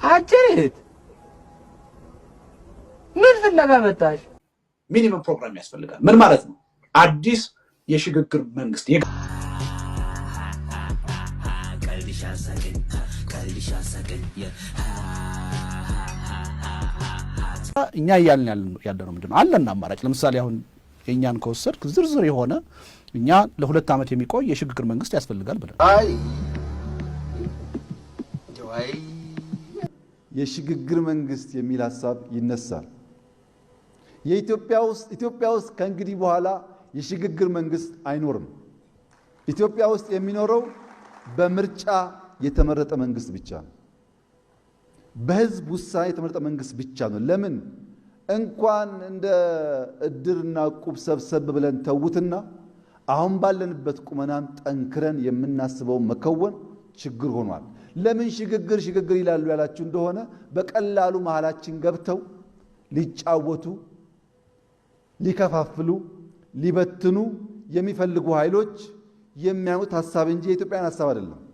አጀሬት ምን ፍለጋ መጣሽ? ሚኒመም ፕሮግራም ያስፈልጋል። ምን ማለት ነው? አዲስ የሽግግር መንግስት እኛ እያልን ያለነው ምንድነው? አለና አማራጭ ለምሳሌ አሁን የኛን ከወሰድክ ዝርዝር የሆነ እኛ ለ2 ዓመት የሚቆይ የሽግግር መንግስት ያስፈልጋል ብለን የሽግግር መንግስት የሚል ሐሳብ ይነሳል። ኢትዮጵያ ውስጥ ከእንግዲህ በኋላ የሽግግር መንግስት አይኖርም። ኢትዮጵያ ውስጥ የሚኖረው በምርጫ የተመረጠ መንግስት ብቻ ነው። በህዝብ ውሳኔ የተመረጠ መንግስት ብቻ ነው። ለምን እንኳን እንደ እድርና ቁብ ሰብሰብ ብለን ተውትና አሁን ባለንበት ቁመናን ጠንክረን የምናስበው መከወን ችግር ሆኗል። ለምን ሽግግር ይላሉ ያላችሁ እንደሆነ በቀላሉ መሃላችን ገብተው ሊጫወቱ፣ ሊከፋፍሉ፣ ሊበትኑ የሚፈልጉ ኃይሎች የሚያዩት ሐሳብ እንጂ የኢትዮጵያን ሐሳብ አይደለም።